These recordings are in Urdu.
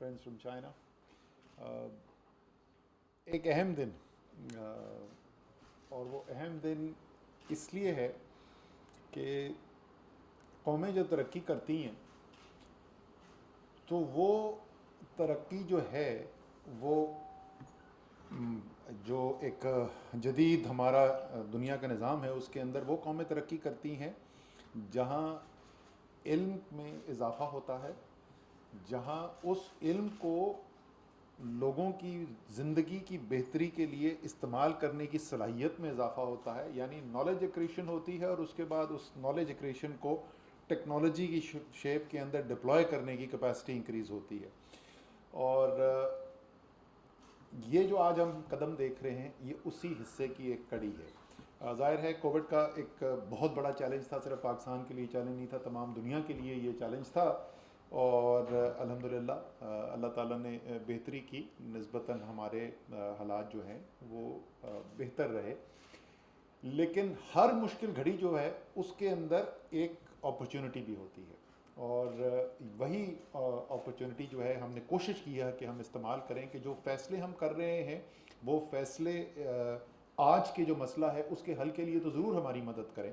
friends from China. ایک اہم دن اور وہ اہم دن اس لیے ہے کہ قومیں جو ترقی کرتی ہیں تو وہ ترقی جو ہے وہ جو ایک جدید ہمارا دنیا کا نظام ہے اس کے اندر وہ قومیں ترقی کرتی ہیں جہاں علم میں اضافہ ہوتا ہے، جہاں اس علم کو لوگوں کی زندگی کی بہتری کے لیے استعمال کرنے کی صلاحیت میں اضافہ ہوتا ہے، یعنی نالج ایکریشن ہوتی ہے اور اس کے بعد اس نالج ایکریشن کو ٹیکنالوجی کی شیپ کے اندر ڈپلوائے کرنے کی کیپیسٹی انکریز ہوتی ہے۔ اور یہ جو آج ہم قدم دیکھ رہے ہیں یہ اسی حصے کی ایک کڑی ہے۔ ظاہر ہے کووڈ کا ایک بہت بڑا چیلنج تھا، صرف پاکستان کے لیے چیلنج نہیں تھا، تمام دنیا کے لیے یہ چیلنج تھا، اور الحمدللہ اللہ تعالیٰ نے بہتری کی، نسبتاً ہمارے حالات جو ہیں وہ بہتر رہے۔ لیکن ہر مشکل گھڑی جو ہے اس کے اندر ایک اپرچونٹی بھی ہوتی ہے، اور وہی اپرچونٹی جو ہے ہم نے کوشش کی ہے کہ ہم استعمال کریں کہ جو فیصلے ہم کر رہے ہیں وہ فیصلے آج کے جو مسئلہ ہے اس کے حل کے لیے تو ضرور ہماری مدد کریں،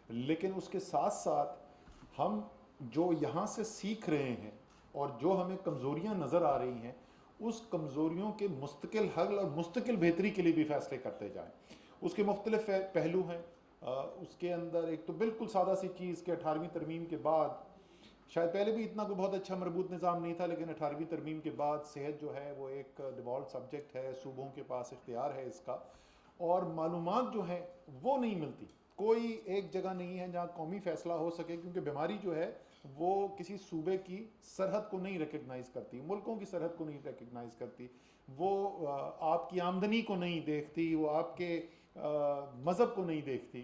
لیکن اس کے ساتھ ساتھ ہم جو یہاں سے سیکھ رہے ہیں اور جو ہمیں کمزوریاں نظر آ رہی ہیں اس کمزوریوں کے مستقل حل اور مستقل بہتری کے لیے بھی فیصلے کرتے جائیں۔ اس کے مختلف پہلو ہیں، اس کے اندر ایک تو بالکل سادہ سی چیز کہ 18ویں ترمیم کے بعد، شاید پہلے بھی اتنا کوئی بہت اچھا مربوط نظام نہیں تھا، لیکن 18ویں ترمیم کے بعد صحت جو ہے وہ ایک ڈیفالٹ سبجیکٹ ہے، صوبوں کے پاس اختیار ہے اس کا، اور معلومات جو ہیں وہ نہیں ملتی، کوئی ایک جگہ نہیں ہے جہاں قومی فیصلہ ہو سکے، کیونکہ بیماری جو ہے وہ کسی صوبے کی سرحد کو نہیں ریکگنائز کرتی، ملکوں کی سرحد کو نہیں ریکگنائز کرتی، وہ آپ کی آمدنی کو نہیں دیکھتی، وہ آپ کے مذہب کو نہیں دیکھتی۔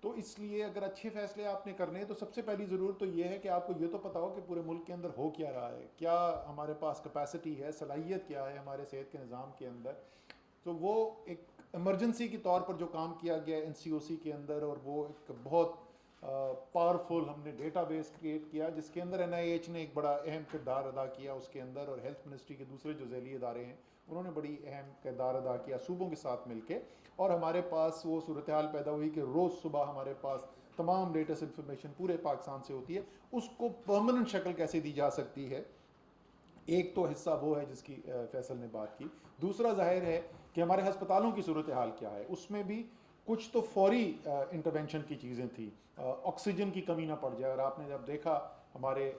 تو اس لیے اگر اچھے فیصلے آپ نے کرنے ہیں تو سب سے پہلی ضرورت تو یہ ہے کہ آپ کو یہ تو پتا ہو کہ پورے ملک کے اندر ہو کیا رہا ہے، کیا ہمارے پاس کیپیسٹی ہے، صلاحیت کیا ہے ہمارے صحت کے نظام کے اندر۔ تو وہ ایک ایمرجنسی کے طور پر جو کام کیا گیا این سی او سی کے اندر، اور وہ ایک بہت پاورفل ہم نے ڈیٹا بیس کریٹ کیا جس کے اندر این آئی ایچ نے ایک بڑا اہم کردار ادا کیا اس کے اندر، اور ہیلتھ منسٹری کے دوسرے جو ذیلی ادارے ہیں انہوں نے بڑی اہم کردار ادا کیا صوبوں کے ساتھ مل کے، اور ہمارے پاس وہ صورتحال پیدا ہوئی کہ روز صبح ہمارے پاس تمام لیٹسٹ انفارمیشن پورے پاکستان سے ہوتی ہے۔ اس کو پرماننٹ شکل کیسے دی جا سکتی ہے، ایک تو حصہ وہ ہے جس کی فیصل نے بات کی، دوسرا ظاہر ہے کہ ہمارے ہسپتالوں کی صورتحال کیا ہے، اس میں بھی کچھ تو فوری انٹرونشن کی چیزیں تھیں، آکسیجن کی کمی نہ پڑ جائے، اور آپ نے جب دیکھا ہمارے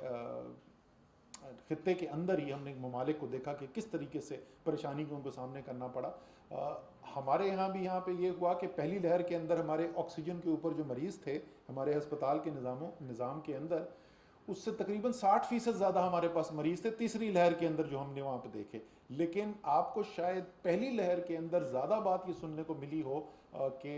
خطے کے اندر ہی ہم نے ممالک کو دیکھا کہ کس طریقے سے پریشانی کو ان کو سامنے کرنا پڑا۔ ہمارے یہاں بھی یہاں پہ یہ ہوا کہ پہلی لہر کے اندر ہمارے آکسیجن کے اوپر جو مریض تھے ہمارے ہسپتال کے نظام کے اندر، اس سے تقریباً 60% زیادہ ہمارے پاس مریض تھے تیسری لہر کے اندر جو ہم نے وہاں پہ دیکھے۔ لیکن آپ کو شاید پہلی لہر کے اندر زیادہ بات یہ سننے کو ملی ہو کہ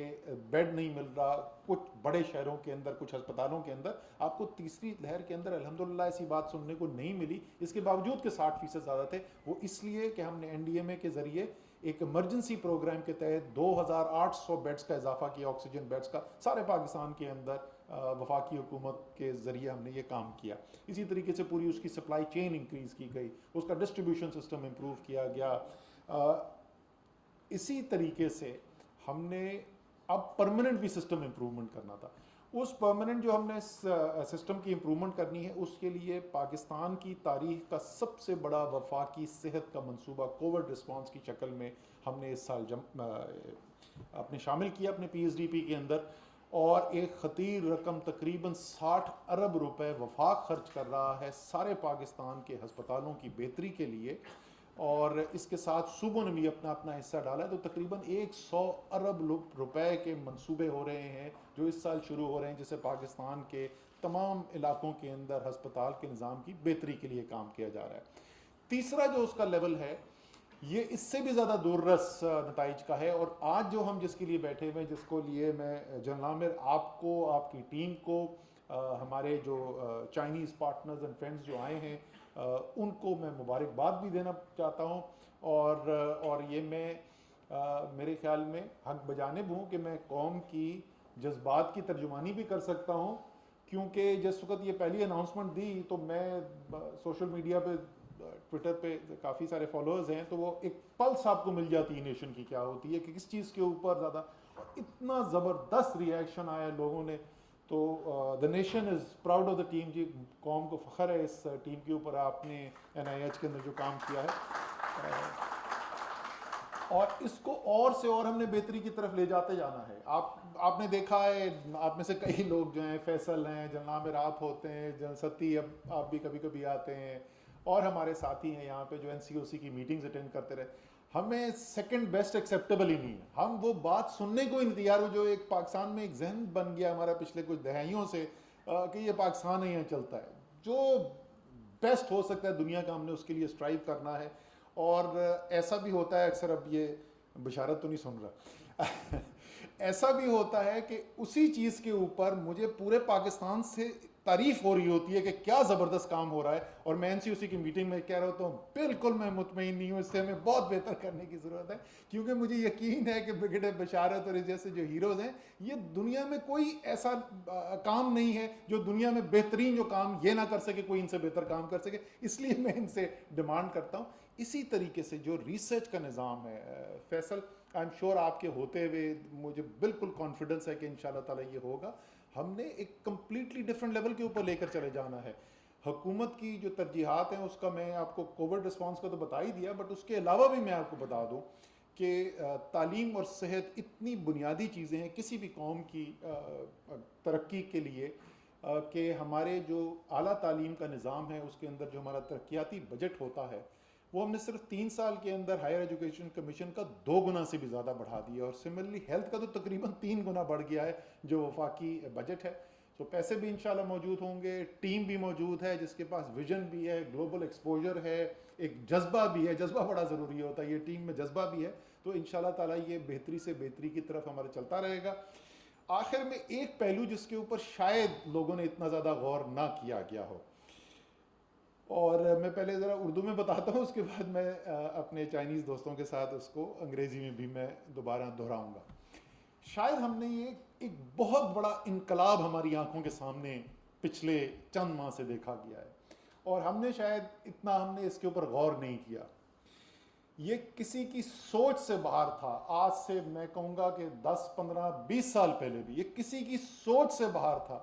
بیڈ نہیں مل رہا کچھ بڑے شہروں کے اندر، کچھ ہسپتالوں کے اندر، آپ کو تیسری لہر کے اندر الحمدللہ ایسی بات سننے کو نہیں ملی، اس کے باوجود کہ 60% زیادہ تھے۔ وہ اس لیے کہ ہم نے این ڈی ایم اے کے ذریعے ایک ایمرجنسی پروگرام کے تحت 2800 بیڈز کا اضافہ کیا، آکسیجن بیڈز کا، سارے پاکستان کے اندر وفاقی حکومت کے ذریعے ہم نے یہ کام کیا۔ اسی طریقے سے پوری اس کی سپلائی چین انکریز کی گئی، اس کا ڈسٹریبیوشن سسٹم امپروو کیا گیا۔ اسی طریقے سے ہم نے اب پرماننٹ بھی سسٹم امپروومنٹ کرنا تھا۔ اس پرماننٹ جو ہم نے سسٹم کی امپروومنٹ کرنی ہے اس کے لیے پاکستان کی تاریخ کا سب سے بڑا وفاقی صحت کا منصوبہ کووڈ رسپانس کی شکل میں ہم نے اس سال اپنے شامل کیا اپنے پی ایس ڈی پی کے اندر، اور ایک خطیر رقم تقریباً 60 ارب روپے وفاق خرچ کر رہا ہے سارے پاکستان کے ہسپتالوں کی بہتری کے لیے، اور اس کے ساتھ صوبوں نے بھی اپنا اپنا حصہ ڈالا ہے، تو تقریباً 100 ارب روپے کے منصوبے ہو رہے ہیں جو اس سال شروع ہو رہے ہیں، جس سے پاکستان کے تمام علاقوں کے اندر ہسپتال کے نظام کی بہتری کے لیے کام کیا جا رہا ہے۔ تیسرا جو اس کا لیول ہے یہ اس سے بھی زیادہ دور رس نتائج کا ہے، اور آج جو ہم جس کے لیے بیٹھے ہوئے، جس کو لیے میں جنرل عامر آپ کو، آپ کی ٹیم کو، ہمارے جو چائنیز پارٹنرز اینڈ فرینڈز جو آئے ہیں ان کو میں مبارکباد بھی دینا چاہتا ہوں، اور یہ میں میرے خیال میں حق بجانب ہوں کہ میں قوم کی جذبات کی ترجمانی بھی کر سکتا ہوں، کیونکہ جس وقت یہ پہلی اناؤنسمنٹ دی تو میں سوشل میڈیا پہ ٹویٹر پہ کافی سارے فالوورز ہیں، تو وہ ایک پلس آپ کو مل جاتی ہے نیشن کی کیا ہوتی ہے، کہ کس چیز کے اوپر زیادہ. اور اتنا زبردست ریئیکشن آیا لوگوں نے. تو the nation is proud of the team. جی قوم کو فخر ہے اس ٹیم کے اوپر، آپ نے NIH کے اندر جو کام کیا ہے، اور اس کو اور سے اور ہم نے بہتری کی طرف لے جاتے جانا ہے. آپ نے دیکھا ہے، آپ میں سے کئی لوگ جو ہیں، فیصل ہیں، جناب رات ہوتے ہیں، جن ستی، اب آپ بھی کبھی کبھی آتے ہیں، اور ہمارے ساتھی ہیں یہاں پہ جو NCOC کی میٹنگز اٹینڈ کرتے رہے. ہمیں سیکنڈ بیسٹ ایکسیپٹیبل ہی نہیں ہے. ہم وہ بات سننے کو ہی تیار ہو جو ایک پاکستان میں ایک ذہن بن گیا ہمارا پچھلے کچھ دہائیوں سے، کہ یہ پاکستان ہی یہاں چلتا ہے. جو بیسٹ ہو سکتا ہے دنیا کا، ہم نے اس کے لیے اسٹرائیو کرنا ہے. اور ایسا بھی ہوتا ہے اکثر، اب یہ بشارت تو نہیں سن رہا ایسا بھی ہوتا ہے کہ اسی چیز کے اوپر مجھے پورے پاکستان سے تعریف ہو رہی ہوتی ہے کہ کیا زبردست کام ہو رہا ہے، اور میں NCOC کی میٹنگ میں کہہ رہا ہوتا ہوں بالکل میں مطمئن نہیں ہوں، اس سے ہمیں بہت بہتر کرنے کی ضرورت ہے. کیونکہ مجھے یقین ہے کہ برگیڈیئر بشارت اور اس جیسے جو ہیروز ہیں، یہ دنیا میں کوئی ایسا کام نہیں ہے جو دنیا میں بہترین جو کام یہ نہ کر سکے، کوئی ان سے بہتر کام کر سکے. اس لیے میں ان سے ڈیمانڈ کرتا ہوں. اسی طریقے سے جو ریسرچ کا نظام ہے، فیصل آئی ایم شیور آپ کے ہوتے ہوئے مجھے بالکل کانفیڈنس ہے کہ انشاءاللہ تعالیٰ یہ ہوگا. ہم نے ایک کمپلیٹلی ڈفرینٹ لیول کے اوپر لے کر چلے جانا ہے. حکومت کی جو ترجیحات ہیں، اس کا میں آپ کو کووڈ رسپانس کا تو بتا ہی دیا، بٹ اس کے علاوہ بھی میں آپ کو بتا دوں کہ تعلیم اور صحت اتنی بنیادی چیزیں ہیں کسی بھی قوم کی ترقی کے لیے، کہ ہمارے جو اعلیٰ تعلیم کا نظام ہے اس کے اندر جو ہمارا ترقیاتی بجٹ ہوتا ہے، وہ ہم نے صرف 3 سال کے اندر ہائر ایجوکیشن کمیشن کا 2 گنا سے بھی زیادہ بڑھا دیا. اور سملرلی ہیلتھ کا تو تقریباً 3 گنا بڑھ گیا ہے جو وفاقی بجٹ ہے. تو پیسے بھی انشاءاللہ موجود ہوں گے، ٹیم بھی موجود ہے جس کے پاس ویژن بھی ہے، گلوبل ایکسپوجر ہے، ایک جذبہ بھی ہے. جذبہ بڑا ضروری ہوتا ہے، یہ ٹیم میں جذبہ بھی ہے. تو انشاءاللہ تعالیٰ یہ بہتری سے بہتری کی طرف ہمارا چلتا رہے گا. آخر میں ایک پہلو جس کے اوپر شاید لوگوں نے اتنا زیادہ غور نہ کیا گیا ہو، اور میں پہلے ذرا اردو میں بتاتا ہوں، اس کے بعد میں اپنے چائنیز دوستوں کے ساتھ اس کو انگریزی میں بھی میں دوبارہ دہراؤں گا. شاید ہم نے یہ ایک بہت بڑا انقلاب ہماری آنکھوں کے سامنے پچھلے چند ماہ سے دیکھا گیا ہے، اور ہم نے شاید اتنا ہم نے اس کے اوپر غور نہیں کیا. یہ کسی کی سوچ سے باہر تھا. آج سے میں کہوں گا کہ 10 15 20 سال پہلے بھی یہ کسی کی سوچ سے باہر تھا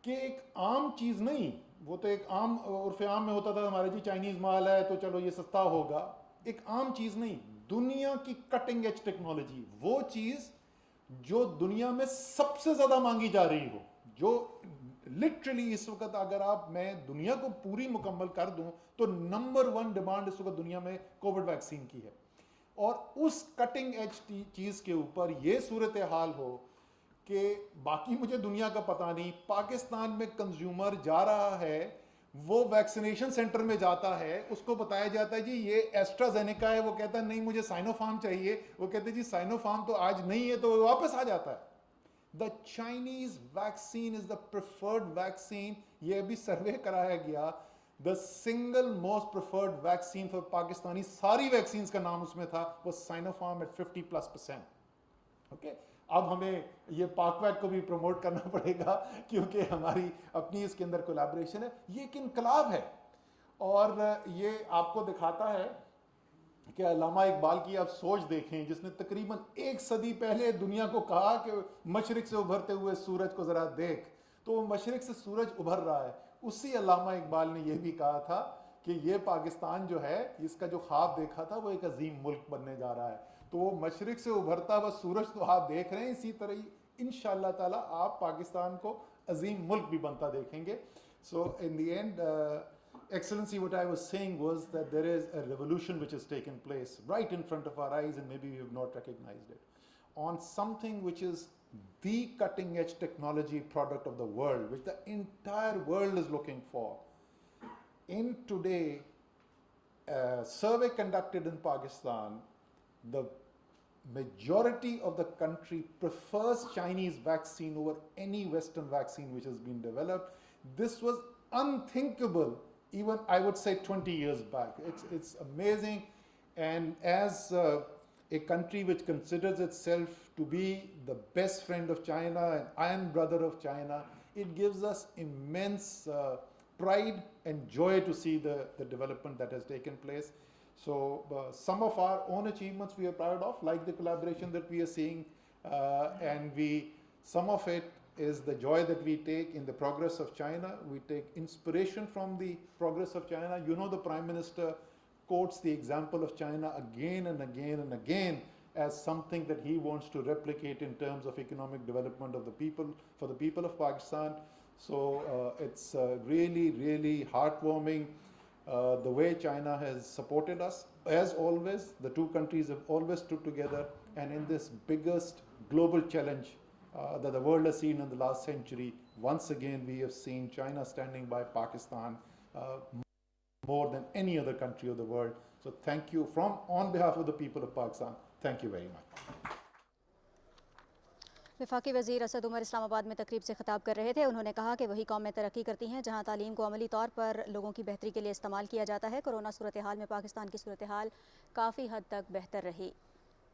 کہ ایک عام چیز نہیں، وہ تو ایک عام عرف عام میں ہوتا تھا ہمارے جی چائنیز مال ہے تو چلو یہ سستا ہوگا. ایک عام چیز نہیں، دنیا کی کٹنگ ایج ٹیکنالوجی، وہ چیز جو دنیا میں سب سے زیادہ مانگی جا رہی ہو، جو لٹرلی اس وقت اگر میں دنیا کو پوری مکمل کر دوں تو نمبر 1 ڈیمانڈ اس وقت دنیا میں کووڈ ویکسین کی ہے. اور اس کٹنگ ایج چیز کے اوپر یہ صورتحال ہو کہ باقی مجھے دنیا کا پتہ نہیں، پاکستان میں کنزیومر جا رہا ہے، وہ ویکسینیشن سینٹر میں جاتا ہے، اس کو بتایا جاتا ہے جی یہ ایسٹرا زینیکا ہے، وہ کہتا ہے نہیں مجھے سائنو فارم چاہیے، وہ کہتے ہیں جی سائنو فارم تو آج نہیں ہے، تو وہ واپس آ جاتا ہے. The Chinese vaccine is the preferred vaccine. یہ ابھی سروے کرایا گیا، the single most preferred vaccine for Pakistani, ساری ویکسینز کا نام اس میں تھا، وہ سائنو فارم ایٹ 50+%. اوکے، اب ہمیں یہ پاک ویک کو بھی پروموٹ کرنا پڑے گا کیونکہ ہماری اپنی اس کے اندر کولیبریشن ہے. یہ ایک انقلاب ہے، اور یہ آپ کو دکھاتا ہے کہ علامہ اقبال کی آپ سوچ دیکھیں، جس نے تقریباً 1 صدی پہلے دنیا کو کہا کہ مشرق سے ابھرتے ہوئے سورج کو ذرا دیکھ، تو وہ مشرق سے سورج ابھر رہا ہے. اسی علامہ اقبال نے یہ بھی کہا تھا کہ یہ پاکستان جو ہے، اس کا جو خواب دیکھا تھا وہ ایک عظیم ملک بننے جا رہا ہے. تو وہ مشرق سے ابھرتا ہوا سورج تو آپ دیکھ رہے ہیں، اسی طرح ہی انشاءاللہ تعالیٰ آپ پاکستان کو عظیم ملک بھی بنتا دیکھیں گے. So in the end Excellency, what I was saying was that there is a revolution which has taken place right in front of our eyes, and maybe we have not recognized it, on something which is the cutting edge technology product of the world, which the entire world is looking for. In today, a survey conducted in Pakistan, the majority of the country prefers Chinese vaccine over any Western vaccine which has been developed. This was unthinkable even I would say 20 years back. It's amazing, and as a country which considers itself to be the best friend of China and iron brother of China, it gives us immense pride and joy to see the development that has taken place. So some of our own achievements we are proud of, like the collaboration that we are seeing, and some of it is the joy that we take in the progress of China. We take inspiration from the progress of China. You know, the Prime Minister quotes the example of China again and again and again as something that he wants to replicate in terms of economic development of the people, for the people of Pakistan. So it's really, really heartwarming the way China has supported us. As always, the two countries have always stood together, and in this biggest global challenge that the world has seen in the last century, once again we have seen China standing by Pakistan more than any other country of the world. So thank you on behalf of the people of Pakistan. Thank you very much. وفاقی وزیر اسد عمر اسلام آباد میں تقریب سے خطاب کر رہے تھے. انہوں نے کہا کہ وہی قومیں ترقی کرتی ہیں جہاں تعلیم کو عملی طور پر لوگوں کی بہتری کے لیے استعمال کیا جاتا ہے. کورونا صورتحال میں پاکستان کی صورتحال کافی حد تک بہتر رہی.